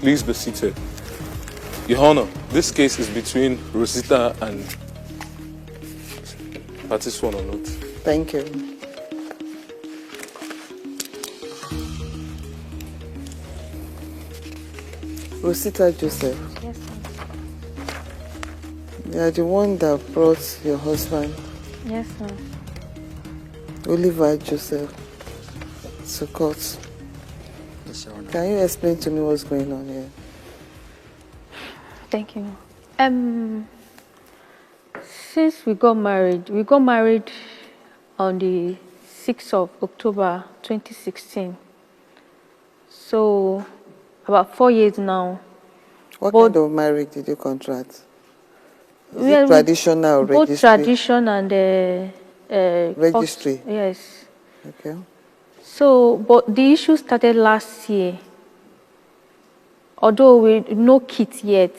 Please be seated. Your Honor, this case is between Rosita and Party sworn or not. Thank you. Rosita Joseph. Yes, sir. You are the one that brought your husband, Yes, sir. Oliver Joseph, to court. Yes, Your Honor. Can you explain to me what's going on here? Thank you. Since we got married on the 6th of October 2016. So, about 4 years now. What kind of marriage did you contract? Is it Well, traditional or both registry? tradition and Registry. Yes. Okay. So, but the issue started last year. Although we no kids yet.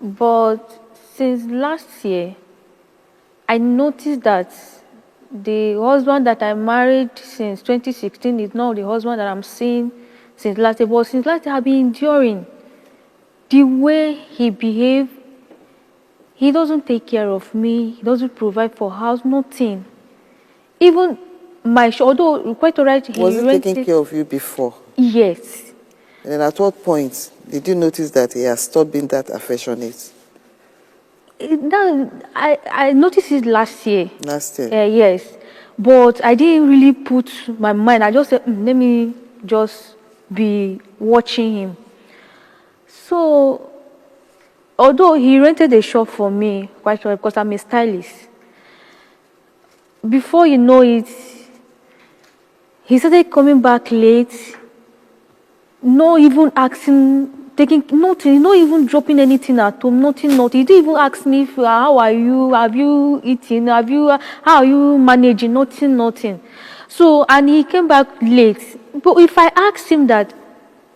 But since last year, I noticed that the husband that I married since 2016 is not the husband that I'm seeing since last year. But since last year, I've been enduring the way he behaved. He doesn't take care of me. He doesn't provide for house, nothing. Even my, although quite alright, he Was he rented. taking care of you before? Yes. And at what point did you notice that he has stopped being that affectionate? I noticed it last year. Last year? Yes. But I didn't really put my mind. I just said, let me just be watching him. So, although he rented a shop for me, quite well, because I'm a stylist. Before you know it, he started coming back late, not even asking, taking nothing, not even dropping anything at home, nothing. He didn't even ask me, how are you, have you eaten, how are you managing, nothing. So, and he came back late. But if I asked him that,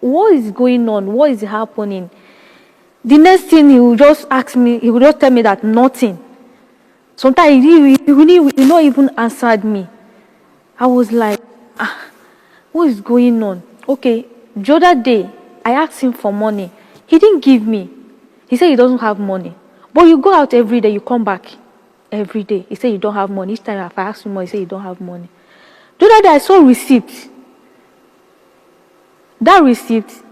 what is going on, what is happening, the next thing he will just ask me, he will just tell me that nothing. Sometimes he not even answered me. I was like, what is going on? Okay, the other day, I asked him for money. He didn't give me. He said he doesn't have money. But you go out every day, you come back every day. He said you don't have money. Each time if I ask him more, he said you don't have money. The other day, I saw receipt. That receipt,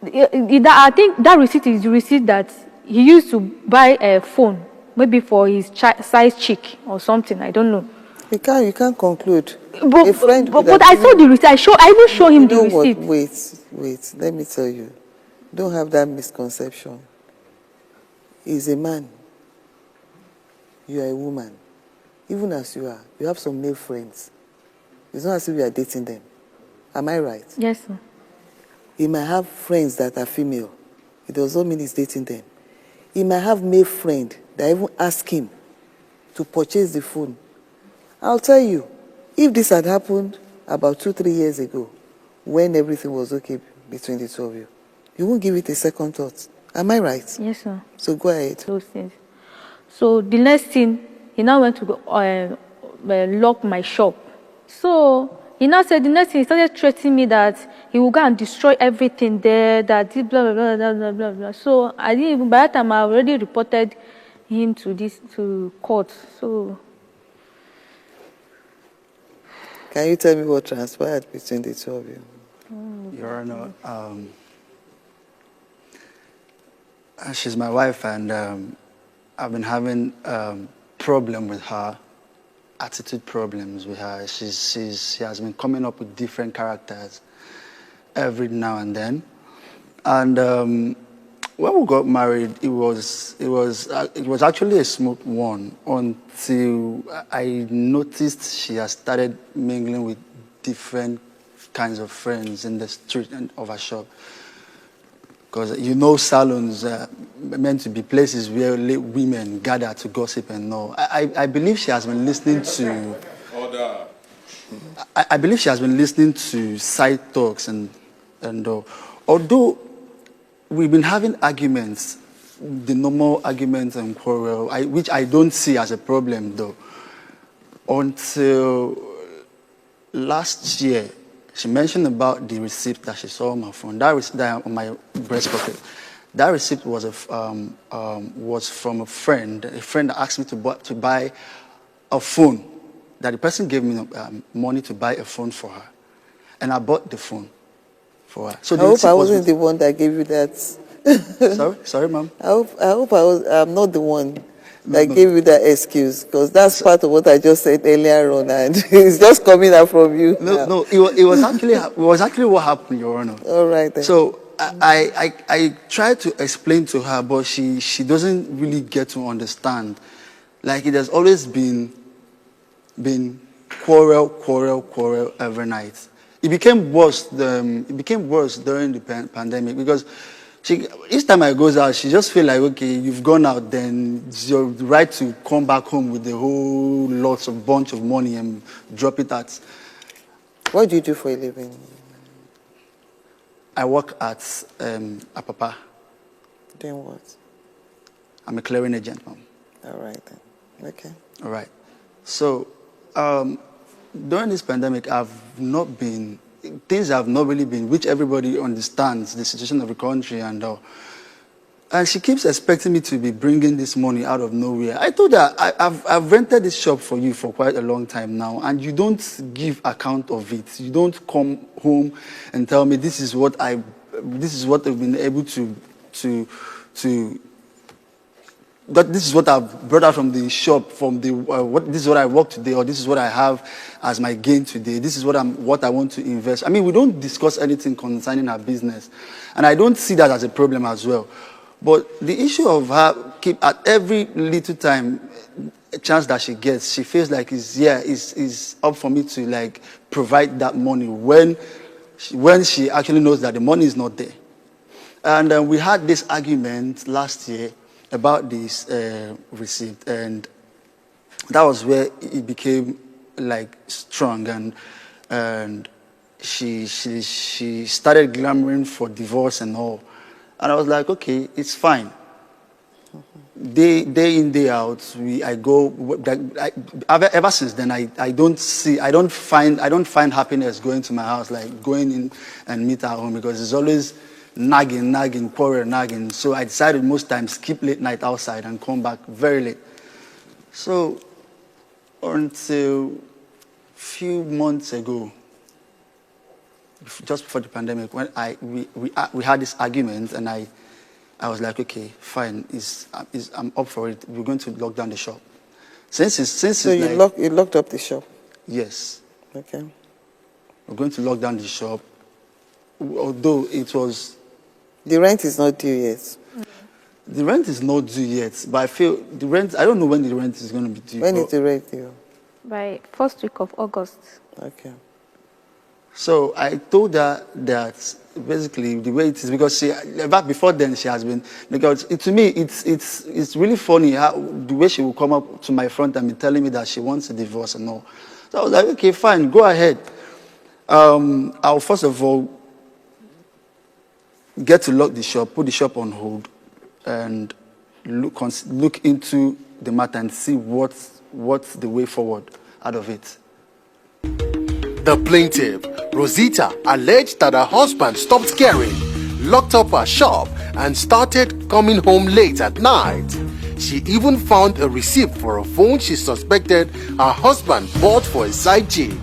I think that receipt is the receipt that he used to buy a phone, maybe for his size chick or something. I don't know. You can't conclude. But I saw the receipt. I even show him the receipt. Wait. Let me tell you. Don't have that misconception. He's a man. You are a woman. Even as you are, you have some male friends. It's not as if you are dating them. Am I right? Yes, sir. He might have friends that are female. It does not mean he's dating them. He might have male friend that even ask him to purchase the phone. I'll tell you, if this had happened about 2-3 years ago, when everything was okay between the two of you, you won't give it a second thought. Am I right? Yes, sir. So go ahead. Those things. So the next thing, he now went to go, lock my shop. So he now said the next thing, he started threatening me that he will go and destroy everything there, that blah, blah, blah, blah, blah, blah, blah. So I didn't even, by that time, I already reported him to court. So. Can you tell me what transpired between the two of you? Your Honor, she's my wife, and I've been having problem with her, attitude problems with her. She has been coming up with different characters every now and then. And when we got married, it was actually a smooth one until I noticed she has started mingling with different kinds of friends in the street and of her shop. Because you know, salons are meant to be places where women gather to gossip and all. I believe she has been listening to. Order. I believe she has been listening to side talks and although we've been having arguments, the normal arguments and quarrel, which I don't see as a problem though, until last year, she mentioned about the receipt that she saw on my phone. That on my breast pocket. That receipt was was from a friend. A friend that asked me to buy a phone. That the person gave me money to buy a phone for her, and I bought the phone for her. So I hope I wasn't the one that gave you that. Sorry, ma'am. I hope I'm not the one that gave you that excuse, because that's part of what I just said earlier on, and it's just coming out from you. No, it was actually what happened, Your Honor. All right then. So I tried to explain to her, but she doesn't really get to understand. Like, it has always been quarrel every night. It became worse. It became worse during the pandemic, because each time I goes out, she just feel like, okay, you've gone out, then it's your right to come back home with the whole bunch of money and drop it at. What do you do for a living? I work at Apapa. Doing what? I'm a clearing agent, ma'am. All right then. Okay. All right. So during this pandemic, things have not really been, which everybody understands the situation of the country and all. And she keeps expecting me to be bringing this money out of nowhere. I told her, I've rented this shop for you for quite a long time now, and you don't give account of it. You don't come home and tell me this is what I've been able that this is what I've brought out from the shop, this is what I work today, or this is what I have as my gain today. This is what I want to invest. I mean, we don't discuss anything concerning our business, and I don't see that as a problem as well. But the issue of her at every little time, a chance that she gets, she feels like is up for me to like provide that money when she actually knows that the money is not there. And we had this argument last year about this receipt, and that was where it became like strong, and she started clamoring for divorce and all, and I was like, okay, it's fine. Day in, day out, ever since then I don't find happiness going to my house, like going in and meet her home, because it's always nagging, quarrel, nagging. So I decided most times keep late night outside and come back very late. So until a few months ago, just before the pandemic, when we had this argument, and I was like, okay, fine, I'm up for it. We're going to lock down the shop. So you locked up the shop? Yes. Okay. We're going to lock down the shop, although it was. The rent is not due yet. The rent is not due yet, but I feel the rent, I don't know when the rent is going to be due. When is the rent due? By first week of August. Okay. So I told her that basically the way it is, because back before then she has been, because to me it's really funny how the way she will come up to my front and be telling me that she wants a divorce and all. So I was like, okay, fine, go ahead. I'll first of all get to lock the shop, put the shop on hold, and look into the matter and see what's the way forward out of it. The plaintiff, Rosita, alleged that her husband stopped caring, locked up her shop, and started coming home late at night. She even found a receipt for a phone she suspected her husband bought for a side chick.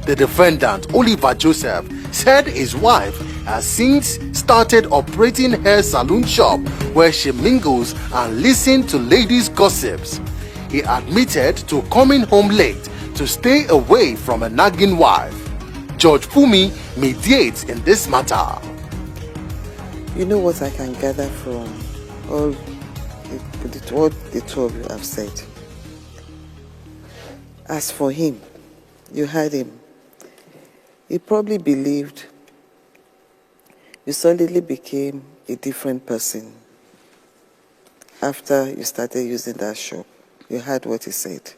The defendant, Oliver Joseph, said his wife has since started operating her salon shop where she mingles and listens to ladies' gossips. He admitted to coming home late to stay away from a nagging wife. Judge Fumi mediates in this matter. You know what I can gather from all what the two of you have said? As for him, you heard him. He probably believed you suddenly became a different person after you started using that shop. You heard what he said.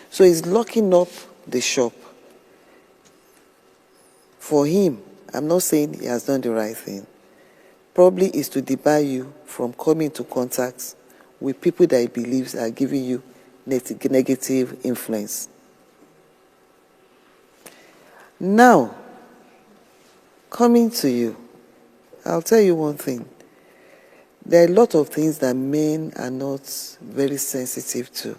So he's locking up the shop. For him, I'm not saying he has done the right thing. Probably is to debar you from coming into contact with people that he believes are giving you negative influence. Now, coming to you, I'll tell you one thing. There are a lot of things that men are not very sensitive to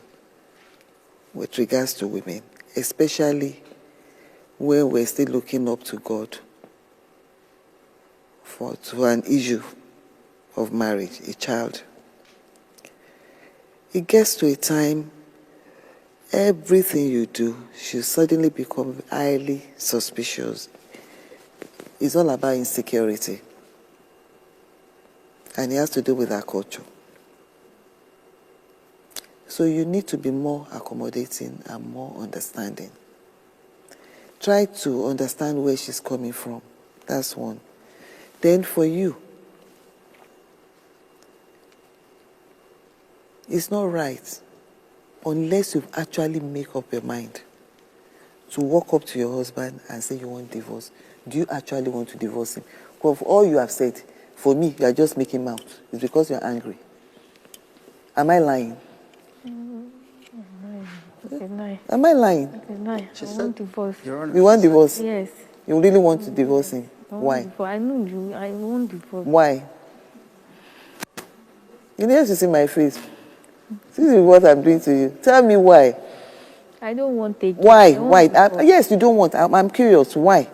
with regards to women, especially when we're still looking up to God to an issue of marriage, a child. It gets to a time everything you do should suddenly become highly suspicious. It's all about insecurity. And it has to do with our culture. So you need to be more accommodating and more understanding. Try to understand where she's coming from. That's one. Then for you, it's not right unless you actually make up your mind to walk up to your husband and say you want divorce. Do you actually want to divorce him? Because all you have said, for me, you are just making mouth. It's because you're angry. Am I lying? Am I lying? I want divorce. You want divorce? Yes. You really want to divorce him? Why? I know you. I want divorce. Why? You need to see my face. This is what I'm doing to you. Tell me why. I don't want it. Why? Why? Yes, you don't want. I'm curious. Why?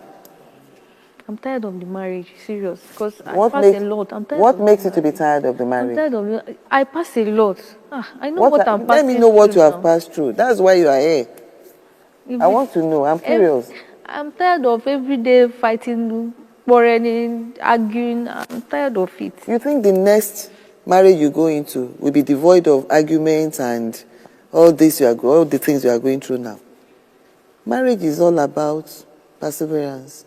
I'm tired of the marriage. Serious. Because I What pass makes, a lot. I'm tired what of makes the you to be tired of the I'm marriage? tired of it. I pass a lot. I know what I'm passing Let me know what through you have now. passed through. That's why you are here. If I want to know. I'm curious. I'm tired of every day fighting, quarreling, arguing. I'm tired of it. You think the next marriage you go into will be devoid of arguments and all the things you are going through now? Marriage is all about perseverance.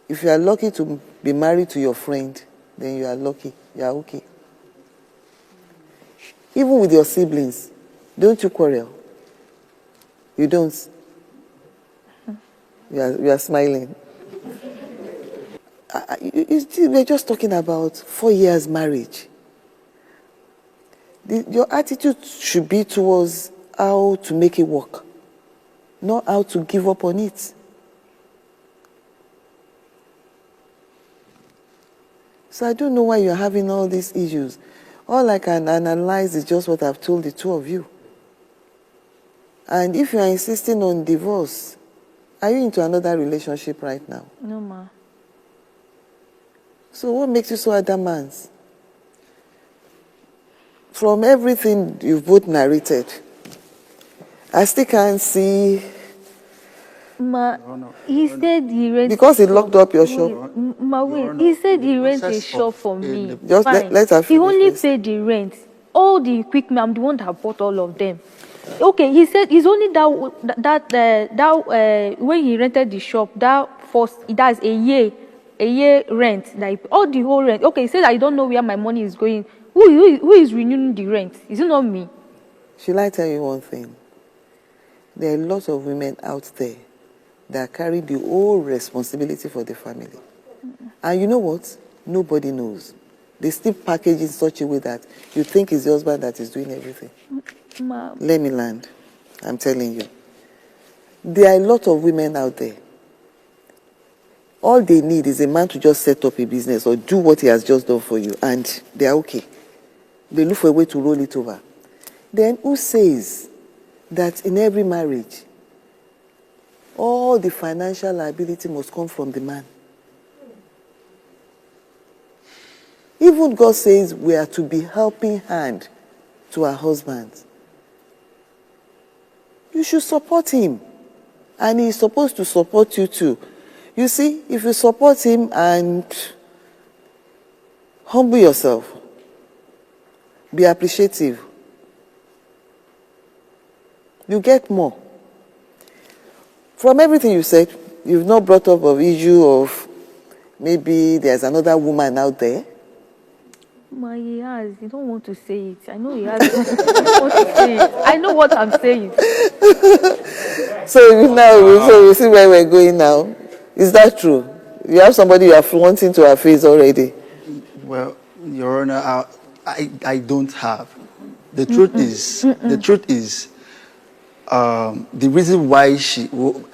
If you are lucky to be married to your friend, then you are lucky. You are okay. Even with your siblings, don't you quarrel? You don't. You are smiling. We're just talking about 4 years marriage. Your attitude should be towards how to make it work, not how to give up on it. So I don't know why you're having all these issues. All I can analyze is just what I've told the two of you. And if you are insisting on divorce, are you into another relationship right now? No, ma. So what makes you so adamant? From everything you've both narrated, I still can't see. Ma, he said he rent. Because he locked up your shop. Wait. He said he rent a shop for me. Just Fine. let her He finish only this. paid the rent. All the equipment, I'm the one that bought all of them. Okay, he said it's only when he rented the shop, that's a year rent. Like all the whole rent. Okay, he said I don't know where my money is going. Who is renewing the rent? Is it not me? Shall I tell you one thing? There are lots of women out there that carry the whole responsibility for the family. And you know what? Nobody knows. They still package in such a way that you think it's the husband that is doing everything. Ma, Let me land. I'm telling you. There are a lot of women out there. All they need is a man to just set up a business or do what he has just done for you, and they are okay. They look for a way to roll it over. Then who says that in every marriage, all the financial liability must come from the man? Even God says we are to be helping hand to our husbands. You should support him. And he's supposed to support you too. You see, if you support him and humble yourself, be appreciative, you get more. From everything you said, you've not brought up an issue of maybe there's another woman out there. Ma, he has. You don't want to say it. I know he has. You don't want to say it. I know what I'm saying. So you see where we're going now. Is that true? You have somebody you are flaunting to her face already. Well, Your Honor, I don't have. The truth is, the reason why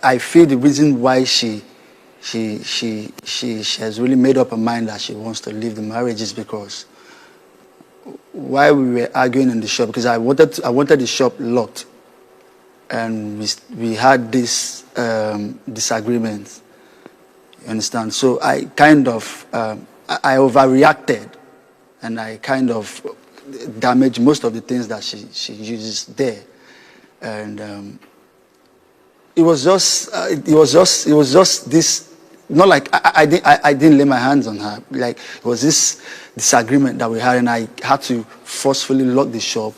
I feel the reason why she she has really made up her mind that she wants to leave the marriage is because while we were arguing in the shop, because I wanted the shop locked, and we had this disagreement. You understand? So I kind of I overreacted, and I kind of damaged most of the things that she uses there, and it was just this. Not like I didn't lay my hands on her. Like it was this disagreement that we had, and I had to forcefully lock the shop.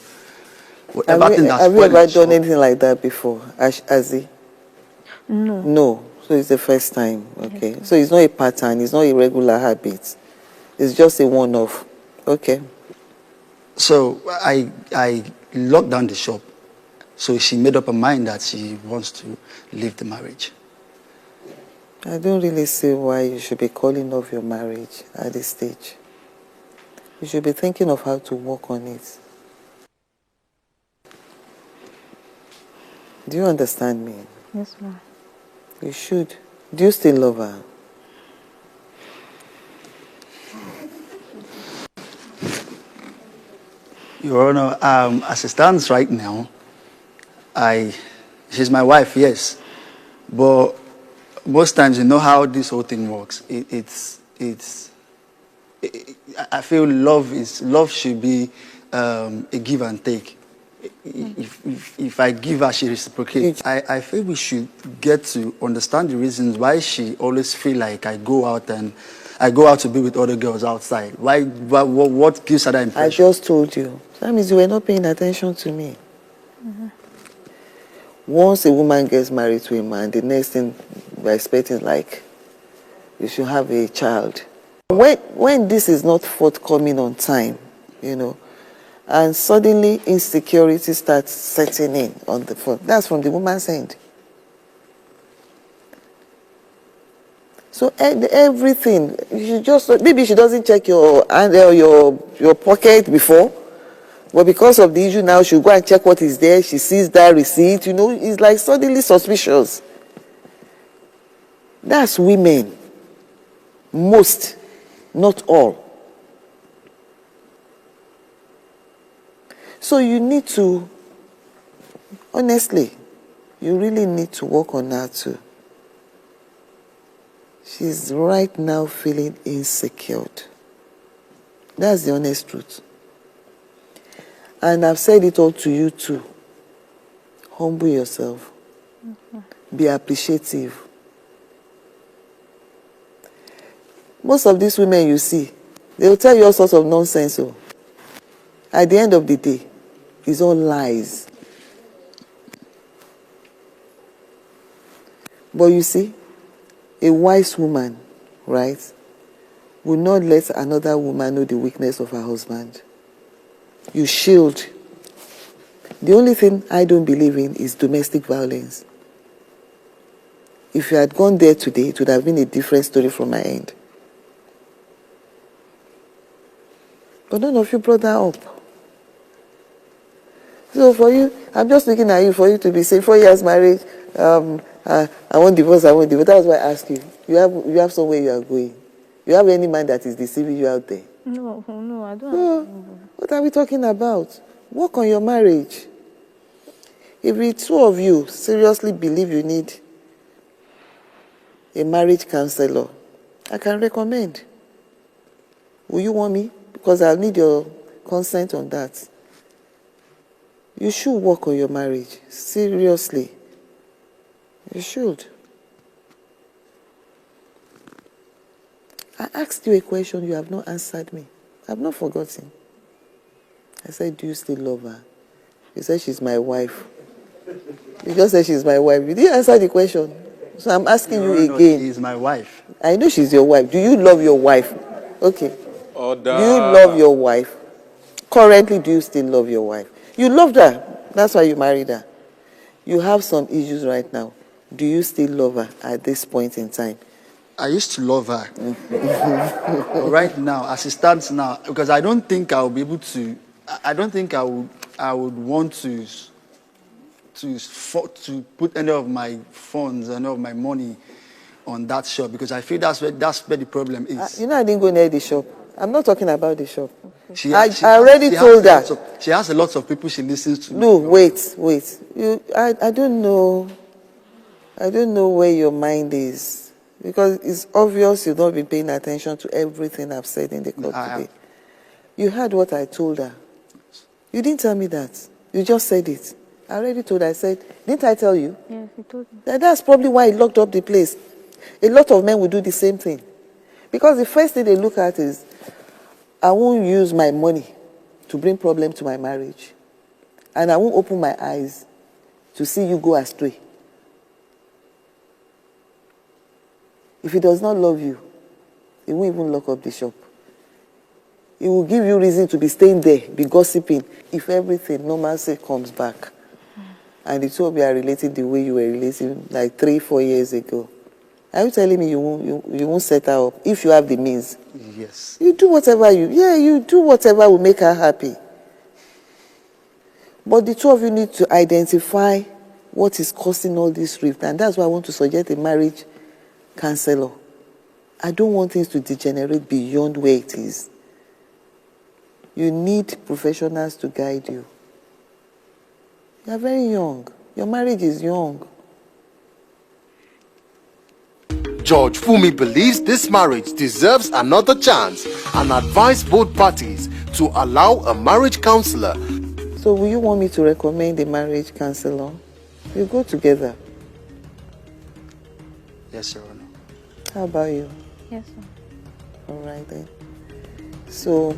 Have you ever done anything like that before, Azzy? No. No. So it's the first time. Okay. Yes. So it's not a pattern. It's not a regular habit. It's just a one-off. Okay. So I locked down the shop. So she made up her mind that she wants to leave the marriage. I don't really see why you should be calling off your marriage at this stage. You should be thinking of how to work on it. Do you understand me? Yes, ma'am. You should. Do you still love her? Your Honor, as it stands right now, she's my wife, yes. But most times, you know how this whole thing works. I feel love should be a give and take. If I give her, she reciprocates. I feel we should get to understand the reasons why she always feel like I go out to be with other girls outside. What gives her that impression? I just told you. That means you were not paying attention to me. Mm-hmm. Once a woman gets married to a man, the next thing we're expecting, like, you should have a child. When this is not forthcoming on time, you know, and suddenly insecurity starts setting in on the phone, that's from the woman's end. So everything, you just, maybe she doesn't check your hand or your pocket before, but because of the issue now, she'll go and check what is there. She sees that receipt, you know, it's like suddenly suspicious. That's women. Most, not all. So you need to, honestly, you really need to work on her too. She's right now feeling insecure. That's the honest truth. And I've said it all to you too. Humble yourself. Mm-hmm. Be appreciative. Most of these women you see, they will tell you all sorts of nonsense. So at the end of the day, it's all lies. But you see, a wise woman, right, will not let another woman know the weakness of her husband. You shield. The only thing I don't believe in is domestic violence. If you had gone there today, it would have been a different story from my end. But none of you brought that up. So for you, I'm just looking at you for you to be saying 4 years marriage, I won't divorce. That's why I ask you. You have somewhere you are going. You have any man that is deceiving you out there? No, I don't. What are we talking about? Work on your marriage. If the two of you seriously believe you need a marriage counselor, I can recommend. Will you want me? Because I'll need your consent on that. You should work on your marriage. Seriously. You should. I asked you a question, you have not answered me. I've not forgotten. I said, do you still love her? You said she's my wife. You just said she's my wife. You didn't answer the question. So I'm asking you again. She's my wife. I know she's your wife. Do you love your wife? Okay. Order. Do you love your wife? Currently, do you still love your wife? You loved her. That's why you married her. You have some issues right now. Do you still love her at this point in time? I used to love her. But right now, as it stands now, because I don't think I'll be able to, I don't think I would want to put any of my funds, any of my money on that shop because I feel that's where the problem is. You know, I didn't go near the shop. I'm not talking about the shop. She I already told her. She has a lot of people she listens to. No, wait. I don't know. I don't know where your mind is. Because it's obvious you've not been paying attention to everything I've said in the court today. You heard what I told her. You didn't tell me that. You just said it. I already told her. I said, didn't I tell you? Yes, you told me. That's probably why he locked up the place. A lot of men will do the same thing. Because the first thing they look at is, I won't use my money to bring problem to my marriage. And I won't open my eyes to see you go astray. If he does not love you, he won't even lock up the shop. He will give you reason to be staying there, be gossiping, if everything, normalcy comes back. And the two of you are relating the way you were relating like 3-4 years ago. Are you telling me you won't set her up if you have the means? Yes. You do whatever you do whatever will make her happy. But the two of you need to identify what is causing all this rift. And that's why I want to suggest a marriage counselor. I don't want things to degenerate beyond where it is. You need professionals to guide you. You are very young. Your marriage is young. George Fumi believes this marriage deserves another chance and advised both parties to allow a marriage counselor. So will you want me to recommend a marriage counselor? You go together. Yes, Your Honor. How about you? Yes, sir. All right then. So,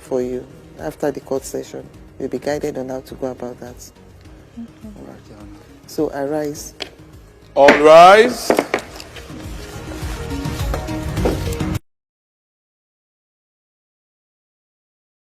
for you, after the court session, you'll be guided on how to go about that. All right, Your Honor. So, arise. All rise.